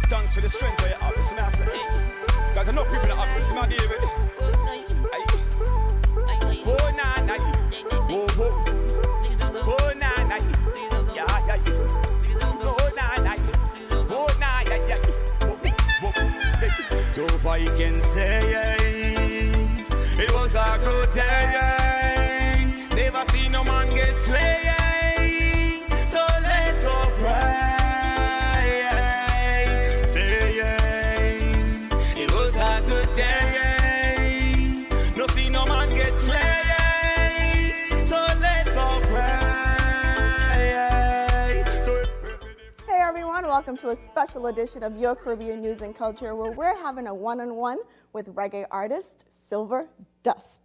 Thanks for the strength of your heart. Listen, I say, hey. Cause enough people that have this, my David. Oh, nah, nah. Whoa, whoa. Oh, nah, nah. Yeah, yeah. Oh, nah, nah. Oh, nah, yeah, yeah. Whoa, whoa. So I can say, it was a good day. Never seen no man get slain. So let's all pray. Say, it was a good day. No see no man get slain. So let's all pray. Hey everyone, welcome to a special edition of Your Caribbean News and Culture, where we're having a one-on-one with reggae artist Silva Duss.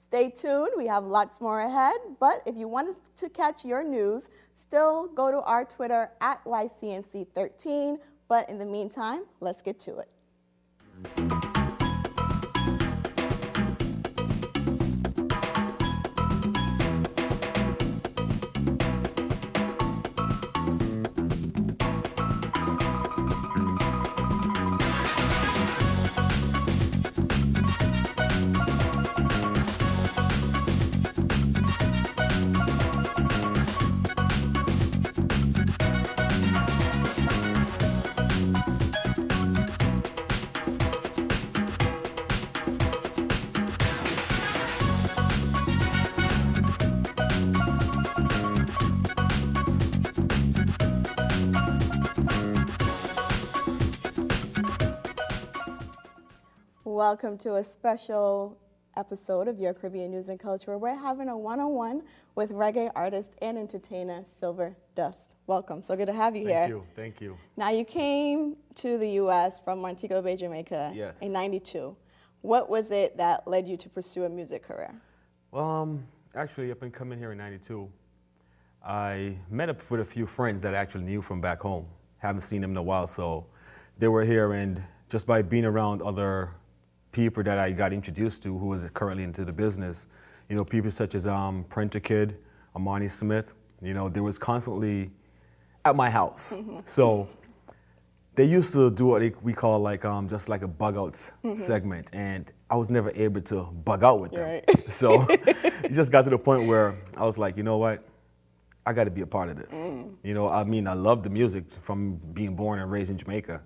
Stay tuned, we have lots more ahead, but if you want to catch your news, still go to our Twitter at YCNC13, but in the meantime, let's get to it. Welcome to a special episode of Your Caribbean News and Culture. We're having a one-on-one with reggae artist and entertainer Silva Duss. Welcome, so good to have you here. Thank you. Now you came to the U.S. from Montego Bay, Jamaica in '92. What was it that led you to pursue a music career? Actually, I've been coming here in '92. I met up with a few friends that I actually knew from back home. Haven't seen them in a while, so they were here, and just by being around other people that I got introduced to who was currently into the business, you know, people such as Printer Kid, Amani Smith, you know, they was constantly at my house. So they used to do what we call like just like a bug out segment, and I was never able to bug out with them. Right. So it just got to the point where I was like, you know what, I got to be a part of this. You know, I mean, I love the music from being born and raised in Jamaica.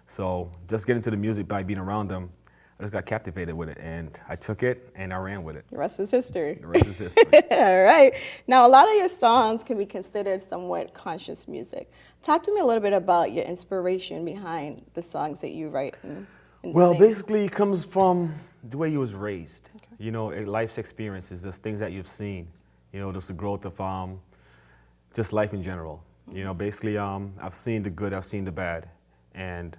So just getting to the music by being around them, I just got captivated with it, and I took it and I ran with it. The rest is history. The rest is history. All right. Now, a lot of your songs can be considered somewhat conscious music. Talk to me a little bit about your inspiration behind the songs that you write and Well, sing. basically, it comes from the way you was raised. Okay. You know, life's experiences, just things that you've seen. You know, just the growth of just life in general. You know, basically, I've seen the good, I've seen the bad, and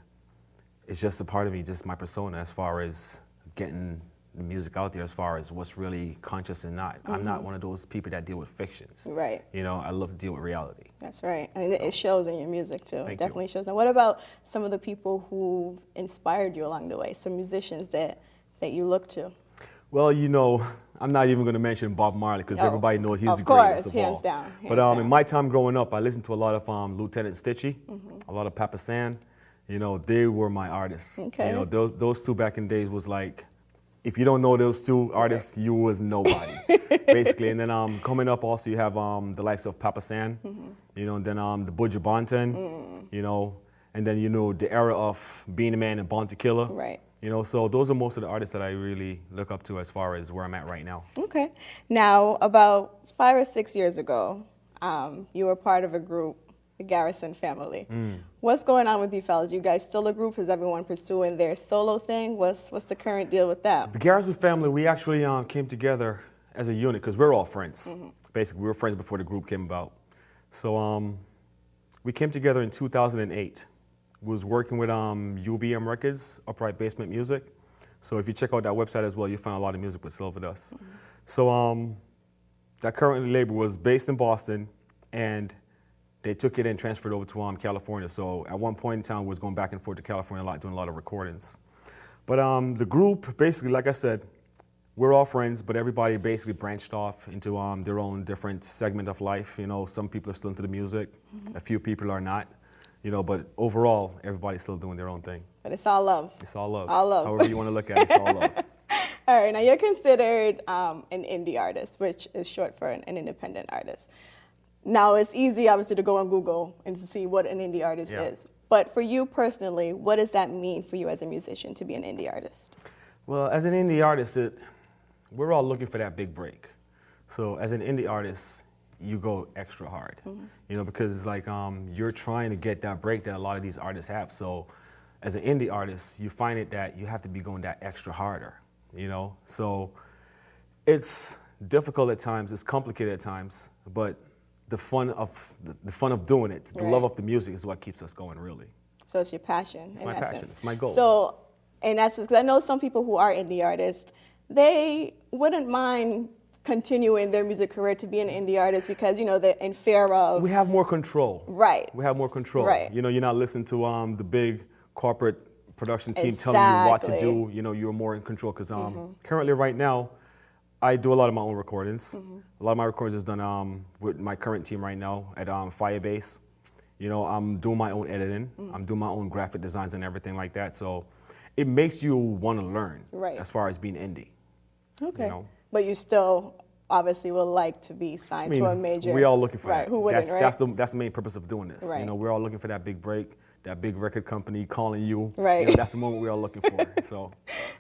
it's just a part of me, just my persona as far as getting the music out there, as far as what's really conscious and not. I'm not one of those people that deal with fictions. Right. You know, I love to deal with reality. That's right. I mean, it shows in your music too. Thank It definitely shows. Now, what about some of the people who inspired you along the way? Some musicians that you look to? Well, you know, I'm not even going to mention Bob Marley because everybody knows he's the greatest of all. Hands down. But in my time growing up, I listened to a lot of Lieutenant Stitchie, a lot of Papa San. You know, they were my artists. Okay. You know, those two back in the days was like, if you don't know those two artists, you was nobody, basically. And then coming up also, you have the likes of Papa San, you know, and then the Buju Banton, you know, and then, you know, the era of Being a Man and Born to Killer. Right. You know, so those are most of the artists that I really look up to as far as where I'm at right now. Okay. Now, about 5 or 6 years ago, you were part of a group, the Garrison family. What's going on with you fellas? You guys still a group? Is everyone pursuing their solo thing? What's the current deal with that? The Garrison family, we actually came together as a unit because we're all friends. Basically, we were friends before the group came about. So we came together in 2008. We was working with UBM Records, Upright Basement Music. So if you check out that website as well, you'll find a lot of music with Silva Duss. So that current label was based in Boston, and they took it and transferred over to California. So at one point in time, we was going back and forth to California a lot, doing a lot of recordings. But the group, basically, like I said, we're all friends, but everybody basically branched off into their own different segment of life. You know, some people are still into the music, a few people are not. you know, but overall, everybody's still doing their own thing. But it's all love. It's all love. All love. However you want to look at it, it's all love. All right, now you're considered an indie artist, which is short for an independent artist. Now, it's easy, obviously, to go on Google and to see what an indie artist is. But for you personally, what does that mean for you as a musician to be an indie artist? Well, as an indie artist, we're all looking for that big break. So as an indie artist, you go extra hard, you know, because it's like you're trying to get that break that a lot of these artists have. So as an indie artist, you find it that you have to be going that extra harder, you know. So it's difficult at times, it's complicated at times, but the fun of doing it, the love of the music is what keeps us going, really. So it's your passion. It's my passion. It's my goal. So in essence, because I know some people who are indie artists, they wouldn't mind continuing their music career to be an indie artist because, you know, they're in fear of... We have more control. Right. We have more control. Right. You know, you're not listening to the big corporate production team telling you what to do. You know, you're more in control because currently right now, I do a lot of my own recordings. A lot of my recordings is done with my current team right now at Firebase. You know, I'm doing my own editing. I'm doing my own graphic designs and everything like that. So it makes you want to learn as far as being indie. Okay. You know? But you still obviously would like to be signed to a major. We're all looking for that. Who wouldn't, that's the main purpose of doing this. Right. You know, we're all looking for that big break, that big record company calling you. Right. You know, that's the moment we're all looking for. So.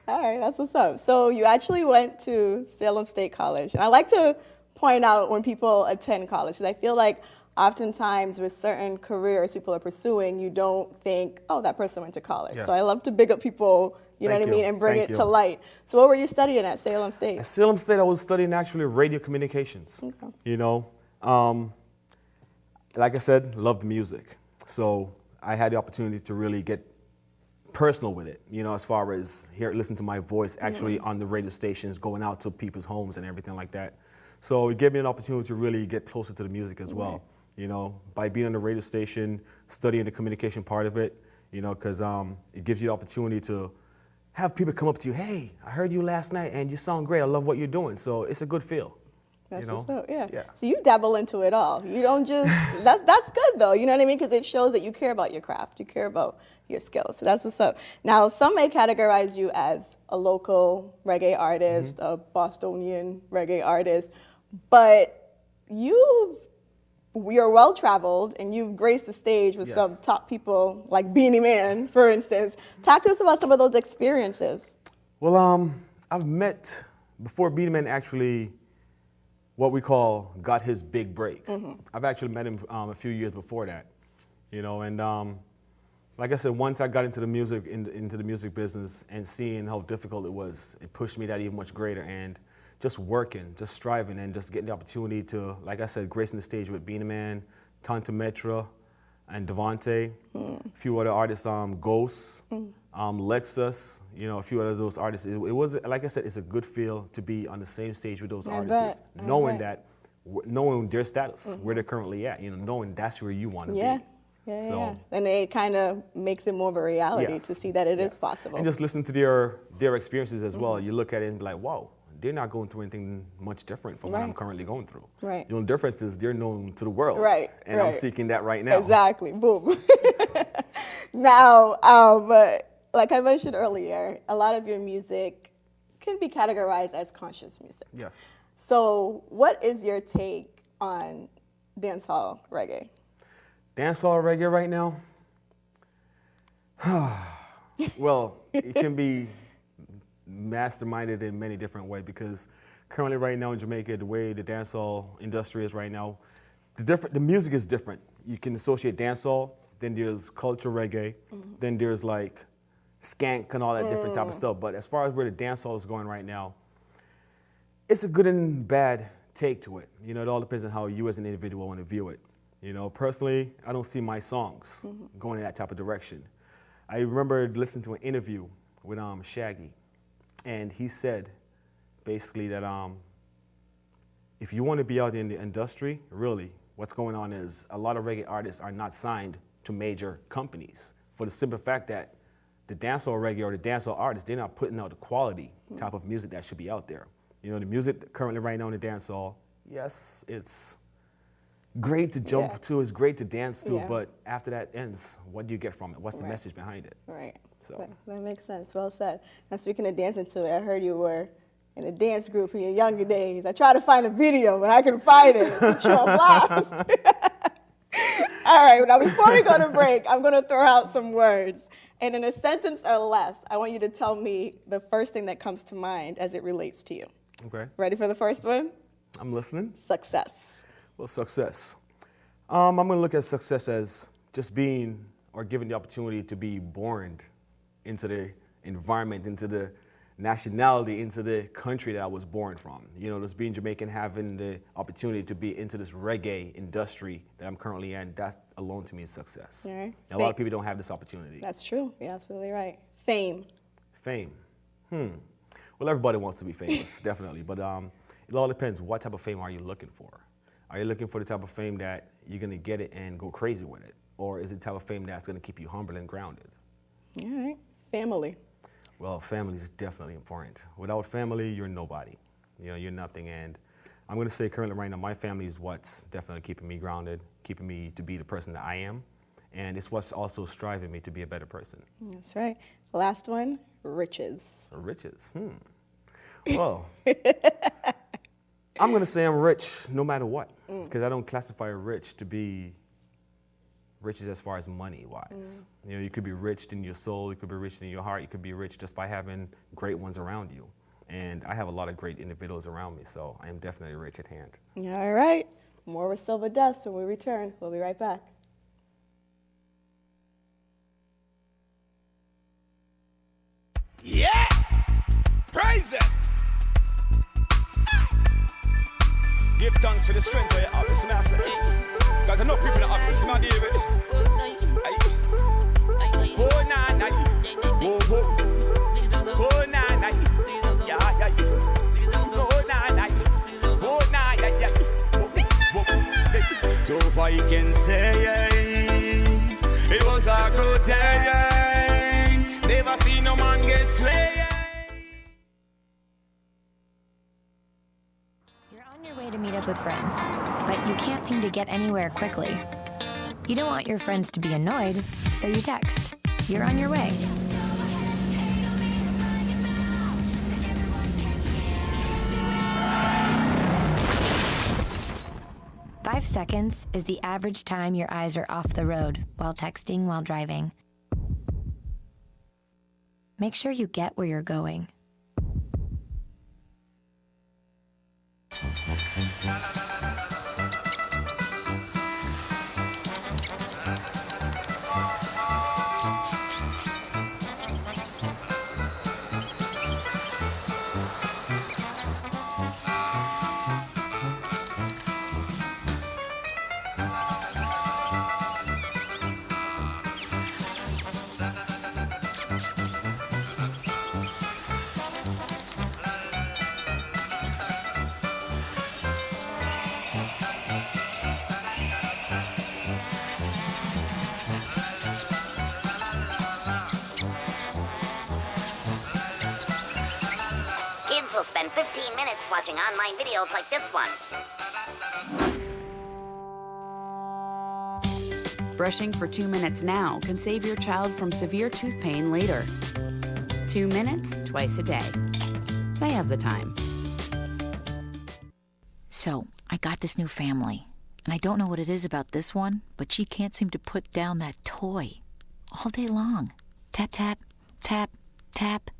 All right, that's what's up. So you actually went to Salem State College. And I like to point out when people attend college, because I feel like oftentimes with certain careers people are pursuing, you don't think, oh, that person went to college. Yes. So I love to big up people, you know what I mean, and bring it to light. So what were you studying at Salem State? At Salem State, I was studying actually radio communications. Okay. You know, like I said, loved music. So I had the opportunity to really get personal with it, you know, as far as listen to my voice actually on the radio stations, going out to people's homes and everything like that. So it gave me an opportunity to really get closer to the music as well, you know, by being on the radio station, studying the communication part of it, you know, because it gives you the opportunity to have people come up to you, hey, I heard you last night and you sound great, I love what you're doing. So it's a good feel. That's you know? what's up, yeah. So you dabble into it all. You don't just, that's good though, you know what I mean? Because it shows that you care about your craft, you care about your skills. So that's what's up. Now, some may categorize you as a local reggae artist, a Bostonian reggae artist, but you're well-traveled and you've graced the stage with some top people like Beanie Man, for instance. Talk to us about some of those experiences. Well, I've met, before Beanie Man actually, what we call got his big break. I've actually met him a few years before that, you know, and like I said, once I got into the music, into the music business and seeing how difficult it was, it pushed me that even much greater, and just working, just striving, and just getting the opportunity to, like I said, gracing the stage with Beanie Man, Tonto Metra, and Devontae, a few other artists, Ghost, Lexus, you know, a few other those artists. It was, like I said, it's a good feel to be on the same stage with those artists, knowing their status, where they're currently at, you know, knowing that's where you want to be. Yeah. And it kind of makes it more of a reality to see that it is possible. And just listen to their experiences as well. You look at it and be like, wow, they're not going through anything much different from what I'm currently going through. The only difference is they're known to the world. And I'm seeking that right now. Exactly. Boom. Now, like I mentioned earlier, a lot of your music can be categorized as conscious music. Yes. So what is your take on dancehall reggae? Dancehall reggae right now? Well, it can be masterminded in many different ways, because currently right now in Jamaica, the way the dancehall industry is right now, the music is different. You can associate dancehall, then there's culture reggae, then there's like skank and all that different type of stuff. But as far as where the dancehall is going right now, it's a good and bad take to it. You know, it all depends on how you as an individual want to view it. You know, personally, I don't see my songs going in that type of direction. I remember listening to an interview with Shaggy, and he said basically that if you want to be out in the industry, really, what's going on is a lot of reggae artists are not signed to major companies for the simple fact that the dancehall reggae or the dancehall artists, they're not putting out the quality type of music that should be out there. You know, the music currently right now in the dancehall, yes, it's great to jump to, it's great to dance to, Yeah. but after that ends, what do you get from it? What's the Right. message behind it? Right. So That makes sense. Well said. Now, speaking of dancing to it, I heard you were in a dance group in your younger days. I tried to find a video, but I couldn't find it. Put you on blast. All right. Now, before we go to break, I'm going to throw out some words. And in a sentence or less, I want you to tell me the first thing that comes to mind as it relates to you. Okay, Ready for the first one? I'm listening. Success. Well, success. I'm going to look at success as just being or given the opportunity to be born into the environment, into the nationality, into the country that I was born from. You know, just being Jamaican, having the opportunity to be into this reggae industry that I'm currently in, that alone to me is success. All right. A lot of people don't have this opportunity. That's true. You're absolutely right. Fame. Fame. Well, everybody wants to be famous, definitely. But it all depends. What type of fame are you looking for? Are you looking for the type of fame that you're going to get it and go crazy with it? Or is it the type of fame that's going to keep you humble and grounded? All right. Family. Well, family is definitely important. Without family, you're nobody. You know, you're nothing. And I'm going to say currently right now, my family is what's definitely keeping me grounded, keeping me to be the person that I am. And it's what's also striving me to be a better person. That's right. Last one, riches. Riches. Well, I'm going to say I'm rich no matter what, because I don't classify rich to be riches as far as money-wise. You know, you could be rich in your soul, you could be rich in your heart, you could be rich just by having great ones around you. And I have a lot of great individuals around me, so I am definitely rich at hand. All right. More with Silva Duss when we return. We'll be right back. Yeah! Praise it! Give thanks for the strength of your office, master. Because enough people in the office, man, David. Oh, nah, nah. Oh, oh. Oh, nah, nah. Yeah, yeah. Oh, nah, nah. Oh, nah, yeah, yeah. So I can say it was a good day. Never seen no man get slain. You're on your way to meet up with friends, but you can't seem to get anywhere quickly. You don't want your friends to be annoyed, so you text. You're on your way. Five seconds is the average time your eyes are off the road while texting while driving. Make sure you get where you're going. Kids will spend 15 minutes watching online videos like this one. Brushing for 2 minutes now can save your child from severe tooth pain later. 2 minutes, twice a day. They have the time. So, I got this new family, and I don't know what it is about this one, but she can't seem to put down that toy all day long. Tap, tap, tap, tap.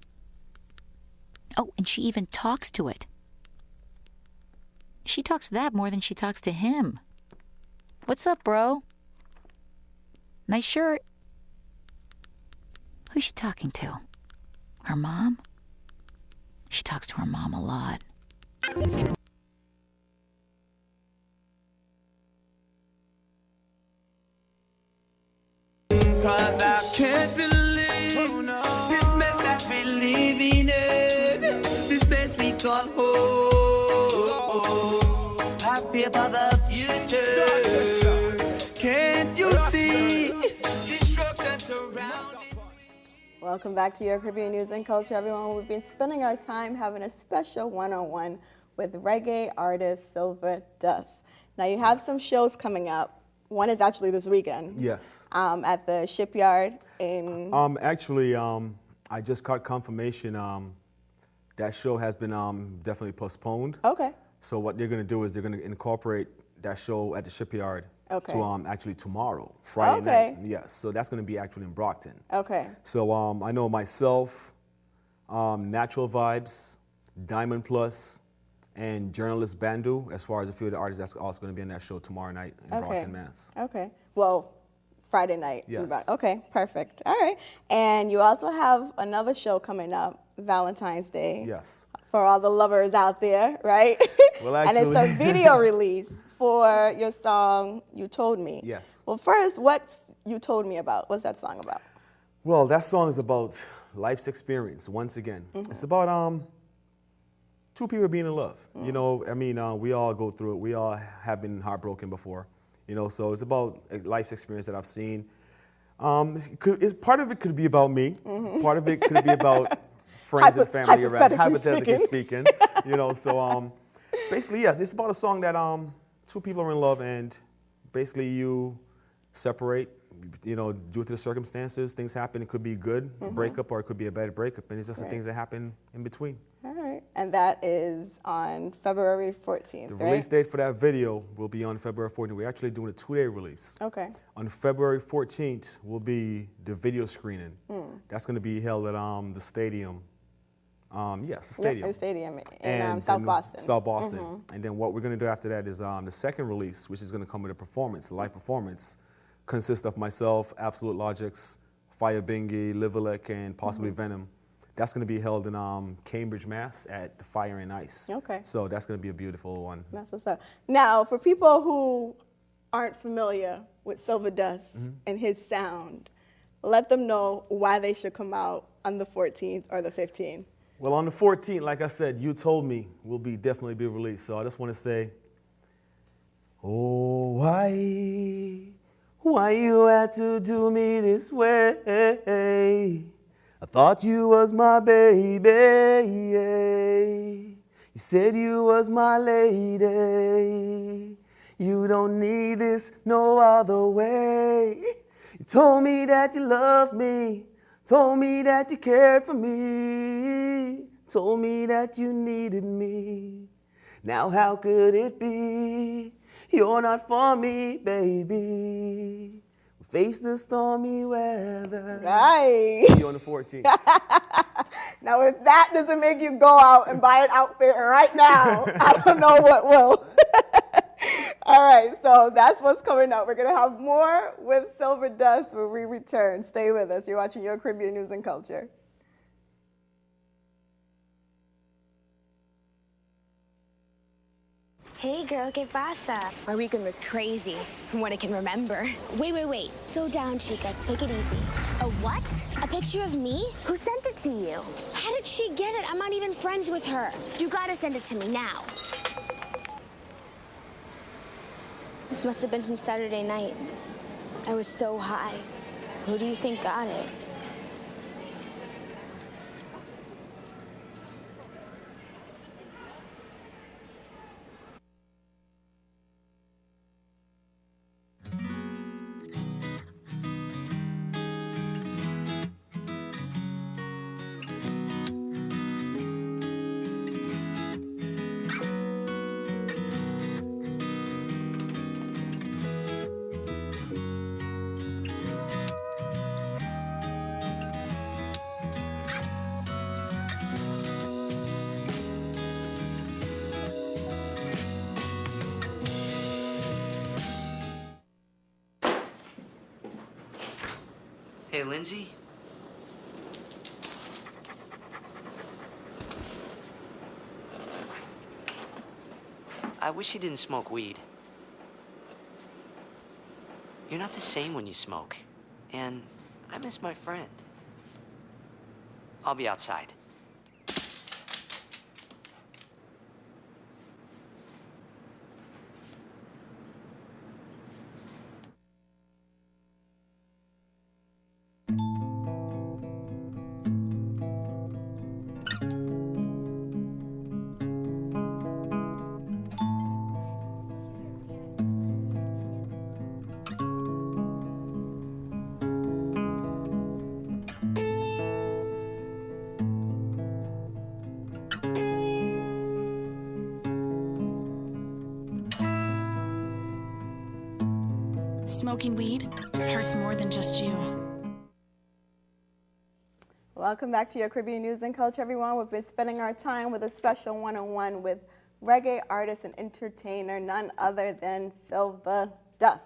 Oh, and she even talks to it. She talks to that more than she talks to him. What's up, bro? Nice shirt. Who's she talking to? Her mom? She talks to her mom a lot. Cause I can't believe this mess that we live in, this place we call home. I fear for the future. Can't you see destruction surrounding? Welcome back to Your Caribbean News and Culture, everyone. We've been spending our time having a special one-on-one with reggae artist Silva Duss. Now you have some shows coming up. One is actually this weekend. Yes. At the Shipyard in. Actually, I just got confirmation that show has been definitely postponed. Okay. So what they're going to do is they're going to incorporate that show at the Shipyard to actually tomorrow, Friday night. Yes. So that's going to be actually in Brockton. Okay. So I know myself, Natural Vibes, Diamond Plus, and Journalist Bandu, as far as a few of the artists that's also going to be in that show tomorrow night in Brockton, Mass. Okay. Well, Friday night. Yes. Okay, perfect. All right. And you also have another show coming up, Valentine's Day. Yes. For all the lovers out there, right? Well, and it's a video release for your song, You Told Me. Yes. Well, first, what's You Told Me about? What's that song about? Well, that song is about life's experience, once again. It's about two people being in love. You know, I mean, we all go through it. We all have been heartbroken before. You know, so it's about life's experience that I've seen. Part of it could be about me. Part of it could be about friends and family around, hypothetically speaking. You know, so basically, yes, it's about a song that two people are in love and basically you separate, you know, due to the circumstances, things happen. It could be good breakup or it could be a bad breakup, and it's just the things that happen in between. All right, and that is on February 14th, The release date for that video will be on February 14th. We're actually doing a 2-day release. Okay. On February 14th will be the video screening. That's going to be held at the stadium. Yes, the stadium. Yeah, the stadium in South Boston. South Boston. And then what we're going to do after that is the second release, which is going to come with a performance, a live performance, consists of myself, Absolute Logics, Fire Bingy, Livalek, and possibly Venom. That's going to be held in Cambridge, Mass. at Fire and Ice. Okay. So that's going to be a beautiful one. That's what's up. Now, for people who aren't familiar with Silva Duss and his sound, let them know why they should come out on the 14th or the 15th. Well, on the 14th, like I said, You Told Me will definitely be released. So I just want to say, oh, why you had to do me this way? I thought you was my baby. You said you was my lady. You don't need this no other way. You told me that you loved me. Told me that you cared for me. Told me that you needed me. Now how could it be? You're not for me, baby. Face the stormy weather. Right. See you on the 14th. Now, if that doesn't make you go out and buy an outfit right now, I don't know what will. All right, so that's what's coming up. We're going to have more with Silva Duss when we return. Stay with us. You're watching Your Caribbean News and Culture. Hey girl, ¿qué pasa? My weekend was crazy, from what I can remember. Wait. Slow down, Chica. Take it easy. A what? A picture of me? Who sent it to you? How did she get it? I'm not even friends with her. You gotta send it to me now. This must have been from Saturday night. I was so high. Who do you think got it? Hey, Lindsay? I wish you didn't smoke weed. You're not the same when you smoke. And I miss my friend. I'll be outside. Smoking weed hurts more than just you. Welcome back to your Caribbean News and Culture, everyone. We've been spending our time with a special one-on-one with reggae artist and entertainer, none other than Silva Duss.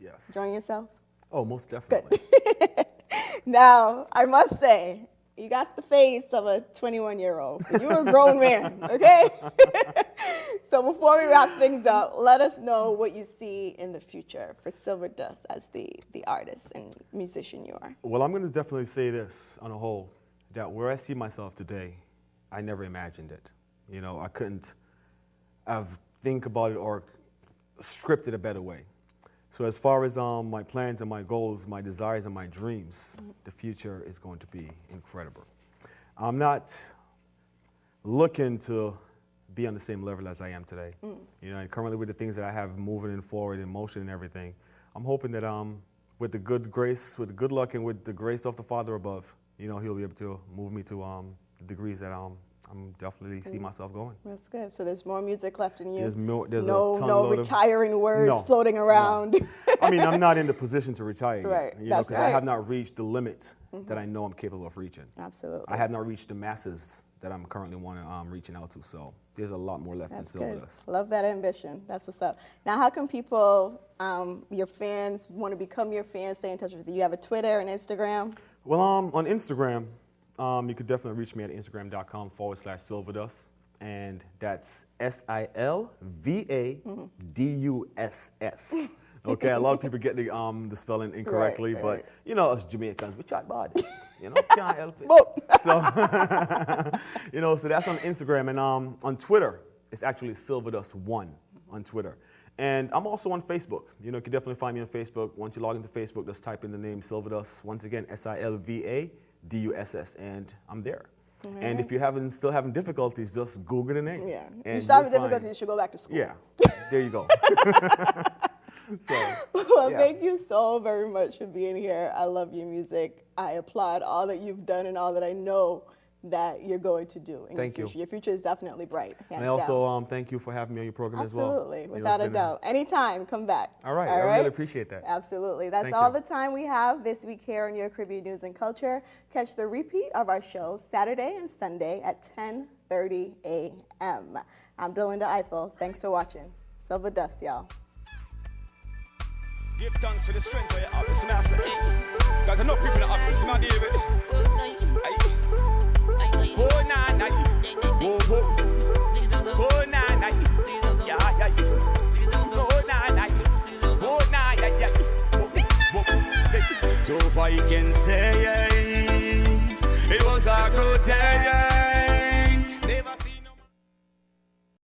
Yes. Enjoying yourself? Oh, most definitely. Good. Now, I must say, you got the face of a 21-year-old. So you're a grown man, okay? So before we wrap things up, let us know what you see in the future for Silva Duss as the artist and musician you are. Well, I'm going to definitely say this on a whole, that where I see myself today, I never imagined it. You know, I couldn't have think about it or script it a better way. So as far as my plans and my goals, my desires and my dreams, the future is going to be incredible. I'm not looking to be on the same level as I am today. You know, and currently with the things that I have moving and forward in motion and everything, I'm hoping that with the good grace, with the good luck and with the grace of the Father above, you know, he'll be able to move me to the degrees that I'm definitely see myself going. That's good. So there's more music left in you. There's no a ton retiring words floating around. No. I mean, I'm not in the position to retire right. yet, you know, because I have not reached the limit that I know I'm capable of reaching. Absolutely. I have not reached the masses that I'm currently reaching out to. So there's a lot more left in Silva Duss. Love that ambition. That's what's up. Now, how can people, your fans, want to become your fans, stay in touch with you? You have a Twitter and Instagram? Well, on Instagram, you could definitely reach me at instagram.com/Silva Duss, and that's SILVADUSS. Okay, a lot of people get the spelling incorrectly, but you know, us Jamaicans, we chat bad. You know, can't help it. So, you know, so that's on Instagram, and on Twitter, it's actually Silva Duss1 on Twitter. And I'm also on Facebook. You know, you can definitely find me on Facebook. Once you log into Facebook, just type in the name Silva Duss. Once again, SILVADUSS, and I'm there. And if you're still having difficulties, just Google the name. Yeah. And you start having difficulties, you should go back to school. Yeah. There you go. So, well, thank you so very much for being here. I love your music. I applaud all that you've done and all that I know that you're going to do in your future. Your future is definitely bright. And I also thank you for having me on your program as well. Absolutely, without a doubt. Anytime, come back. All right, I really appreciate that. Absolutely. That's all the time we have this week here on your Caribbean News and Culture. Catch the repeat of our shows Saturday and Sunday at 10:30 a.m. I'm Dylan Eiffel. Thanks for watching. Silva Duss, y'all. Give thanks for the strength of your office, master. Because I know people in the office, my David. Oh, nah, nah. Whoa, whoa. Oh, nah, nah. Yeah, yeah. Oh, nah, nah. Oh, nah, yeah, yeah. So I can say it was a good day.